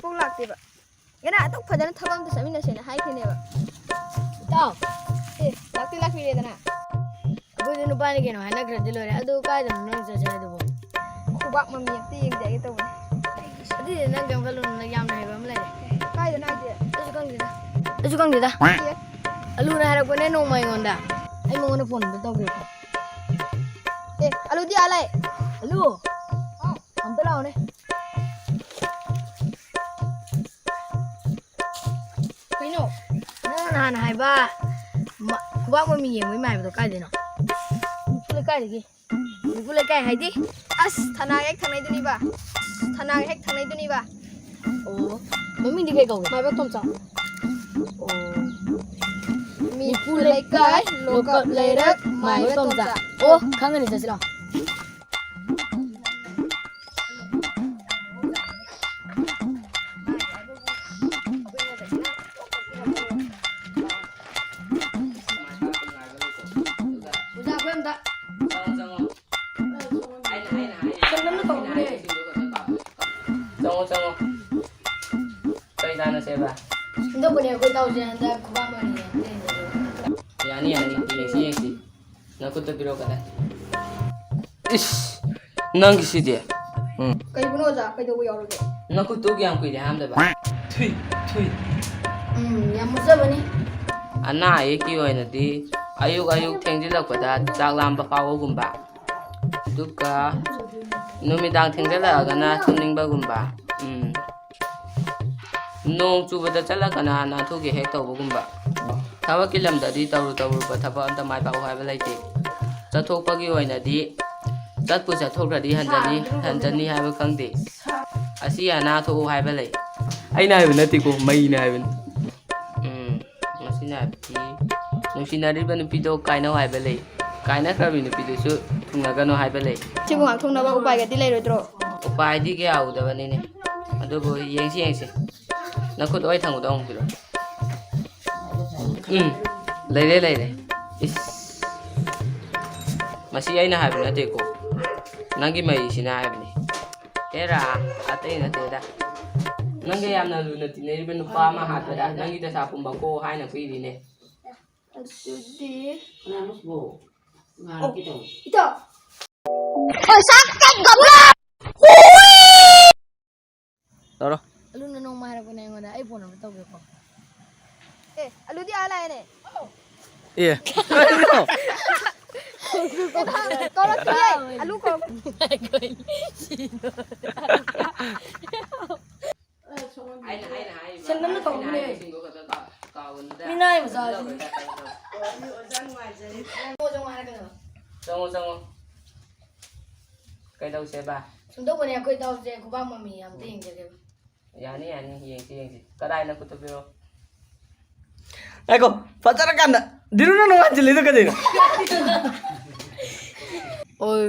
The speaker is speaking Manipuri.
hozipok laktiba. Gana atok phadana thabam ta samina sena hai khineba. Tao. Lakti dana. Abu nu pani keno hana gradi lore. Adu kai dam nang sa sa du. Kubak mami ti yeng jage to. Adi nang gam kalu nang yam na ba mle. Kai dana je. Asu kang dida. Alu na harap ko ne no mai ngonda. Ai mo ngona phone ba taw ke. Alu di alai. Alu. Am ta lao ne. Kaino. Na hai ba. Kubak mami yeng mai mai ba to kai de no. Pule kai de ki. Pule kai hai di. As thana ek thanai duni ba. Thana ek thanai duni ba. Oh. Mami di kai kau. Mai ba tom cha. Oh. Mi pulai kai lokap leirak mai ba tom cha. Oh, khang ni sa sila. Tunggu. Kau sana siapa? Ndo punya aku tahu je anda kubang mana ni. Yani, yes. Nak tu biro kata. Ish, nang kisi dia. Kai buno ja kai do yaw ge. Nak tu yang kui dia ham dah ba. Tui. Yang musa bani. Anak ki oi nanti. Ayuk tengji lak pada cak lam bapawo gumba. Duka. Numidang tengji lak kana tuning ba gumba. Nong cuba chala kana na thu ge hek taw gumba. Thawa kilam da di taw ba thaba anta mai ba hai ba laite. Chathok pagi oina di chatpu chathok ra di hanjani hai ba khangde. Asi ana thu hai ba lai. Ai nai ba nati ko mai nai ba. Masina bi nusinari ba nupi do kaina hai ba lai. Kaina khra bi nupi do su thungna gano hai ba lai. Chibu hang thong na ba upai ga di lai rodro. Upai di ke au da ba ni ne. Ado bo yengsi. Nakut oi thang udang kilo. Lere. Is. Masih ai na hai na te ko. Nangi mai sina hai ni. Era ate na te da. Nangi yam na lu na ti ne ben pa ma hat da. Nangi da sa pum ba ko hai na kui di ne. Asudi. Na mus bo. Ngalo kita. Ito. Oh, sakit goblok. Toro. Alu na nong mahirap ko na yung ay phone na taw ko. Alu di alai ne. Iya. Kau lagi ai. Alu ko. Sen na to ne. Minay masal. Mo jong mahirap ko na. Sango. Kay daw siya ba? Sundo ko niya ko taw je kubang mami am ting je. Yani, yengsi. Kadai na kuto biro. Eko, pacara kan di rumah no anjil itu kan. Oh,